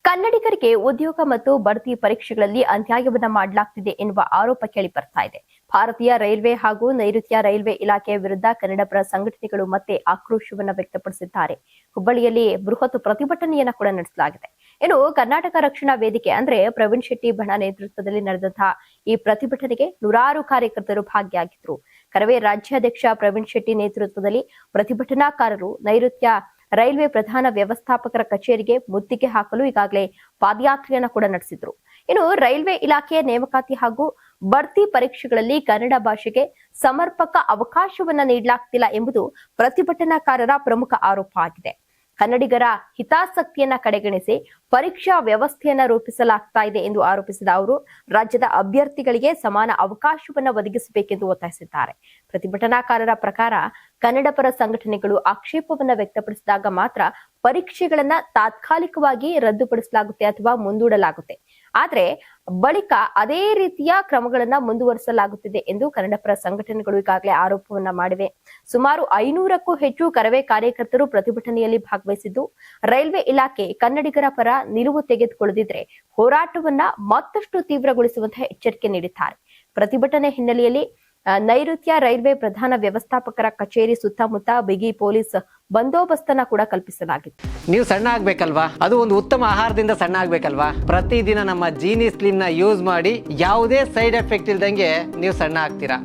ಕನ್ನಡಿಗರಿಗೆ ಉದ್ಯೋಗ ಮತ್ತು ಬಡ್ತಿ ಪರೀಕ್ಷೆಗಳಲ್ಲಿ ಅನ್ಯಾಯವನ್ನ ಮಾಡಲಾಗ್ತಿದೆ ಎನ್ನುವ ಆರೋಪ ಕೇಳಿ ಬರ್ತಾ ಇದೆ. ಭಾರತೀಯ ರೈಲ್ವೆ ಹಾಗೂ ನೈಋತ್ಯ ರೈಲ್ವೆ ಇಲಾಖೆಯ ವಿರುದ್ಧ ಕನ್ನಡಪರ ಸಂಘಟನೆಗಳು ಮತ್ತೆ ಆಕ್ರೋಶವನ್ನ ವ್ಯಕ್ತಪಡಿಸಿದ್ದಾರೆ. ಹುಬ್ಬಳ್ಳಿಯಲ್ಲಿ ಬೃಹತ್ ಪ್ರತಿಭಟನೆಯನ್ನ ಕೂಡ ನಡೆಸಲಾಗಿದೆ. ಇನ್ನು ಕರ್ನಾಟಕ ರಕ್ಷಣಾ ವೇದಿಕೆ ಅಂದ್ರೆ ಪ್ರವೀಣ್ ಶೆಟ್ಟಿ ಬಣ ನೇತೃತ್ವದಲ್ಲಿ ನಡೆದಂತಹ ಈ ಪ್ರತಿಭಟನೆಗೆ ನೂರಾರು ಕಾರ್ಯಕರ್ತರು ಭಾಗಿಯಾಗಿದ್ರು. ಕರವೇ ರಾಜ್ಯಾಧ್ಯಕ್ಷ ಪ್ರವೀಣ್ ಶೆಟ್ಟಿ ನೇತೃತ್ವದಲ್ಲಿ ಪ್ರತಿಭಟನಾಕಾರರು ನೈಋತ್ಯ ರೈಲ್ವೆ ಪ್ರಧಾನ ವ್ಯವಸ್ಥಾಪಕರ ಕಚೇರಿಗೆ ಮುತ್ತಿಗೆ ಹಾಕಲು ಈಗಾಗಲೇ ಪಾದಯಾತ್ರೆಯನ್ನ ಕೂಡ ನಡೆಸಿದ್ರು. ಇನ್ನು ರೈಲ್ವೆ ಇಲಾಖೆಯ ನೇಮಕಾತಿ ಹಾಗೂ ಬಡ್ತಿ ಪರೀಕ್ಷೆಗಳಲ್ಲಿ ಕನ್ನಡ ಭಾಷೆಗೆ ಸಮರ್ಪಕ ಅವಕಾಶವನ್ನ ನೀಡಲಾಗ್ತಿಲ್ಲ ಎಂಬುದು ಪ್ರತಿಭಟನಾಕಾರರ ಪ್ರಮುಖ ಆರೋಪ ಆಗಿದೆ. ಕನ್ನಡಿಗರ ಹಿತಾಸಕ್ತಿಯನ್ನ ಕಡೆಗಣಿಸಿ ಪರೀಕ್ಷಾ ವ್ಯವಸ್ಥೆಯನ್ನ ರೂಪಿಸಲಾಗ್ತಾ ಇದೆ ಎಂದು ಆರೋಪಿಸಿದ ಅವರು ರಾಜ್ಯದ ಅಭ್ಯರ್ಥಿಗಳಿಗೆ ಸಮಾನ ಅವಕಾಶವನ್ನ ಒದಗಿಸಬೇಕೆಂದು ಒತ್ತಾಯಿಸಿದ್ದಾರೆ. ಪ್ರತಿಭಟನಾಕಾರರ ಪ್ರಕಾರ ಕನ್ನಡ ಪರ ಸಂಘಟನೆಗಳು ಆಕ್ಷೇಪವನ್ನ ವ್ಯಕ್ತಪಡಿಸಿದಾಗ ಮಾತ್ರ ಪರೀಕ್ಷೆಗಳನ್ನ ತಾತ್ಕಾಲಿಕವಾಗಿ ರದ್ದುಪಡಿಸಲಾಗುತ್ತೆ ಅಥವಾ ಮುಂದೂಡಲಾಗುತ್ತೆ. ಆದ್ರೆ ಬಳಿಕ ಅದೇ ರೀತಿಯ ಕ್ರಮಗಳನ್ನ ಮುಂದುವರಿಸಲಾಗುತ್ತಿದೆ ಎಂದು ಕನ್ನಡಪರ ಸಂಘಟನೆಗಳು ಈಗಾಗಲೇ ಆರೋಪವನ್ನ ಮಾಡಿವೆ. ಸುಮಾರು 500ಕ್ಕೂ ಹೆಚ್ಚು ಕರವೇ ಕಾರ್ಯಕರ್ತರು ಪ್ರತಿಭಟನೆಯಲ್ಲಿ ಭಾಗವಹಿಸಿದ್ದು, ರೈಲ್ವೆ ಇಲಾಖೆ ಕನ್ನಡಿಗರ ಪರ ನಿಲುವು ತೆಗೆದುಕೊಳ್ಳದಿದ್ರೆ ಹೋರಾಟವನ್ನ ಮತ್ತಷ್ಟು ತೀವ್ರಗೊಳಿಸುವಂತಹ ಎಚ್ಚರಿಕೆ ನೀಡಿದ್ದಾರೆ. ಪ್ರತಿಭಟನೆ ಹಿನ್ನೆಲೆಯಲ್ಲಿ ನೈಋತ್ಯ ರೈಲ್ವೆ ಪ್ರಧಾನ ವ್ಯವಸ್ಥಾಪಕರ ಕಚೇರಿ ಸುತ್ತಮುತ್ತ ಬಿಗಿ ಪೊಲೀಸ್ ಬಂದೋಬಸ್ತನ್ನ ಕೂಡ ಕಲ್ಪಿಸಲಾಗಿತ್ತು. ನೀವು ಸಣ್ಣ ಆಗ್ಬೇಕಲ್ವಾ? ಅದು ಒಂದು ಉತ್ತಮ ಆಹಾರದಿಂದ ಸಣ್ಣ ಆಗ್ಬೇಕಲ್ವಾ? ಪ್ರತಿದಿನ ನಮ್ಮ ಜೀನಿ ಸ್ಲಿಮ್ ನ ಯೂಸ್ ಮಾಡಿ ಯಾವುದೇ ಸೈಡ್ ಎಫೆಕ್ಟ್ ಇಲ್ದಂಗೆ ನೀವು ಸಣ್ಣ ಆಗ್ತೀರಾ.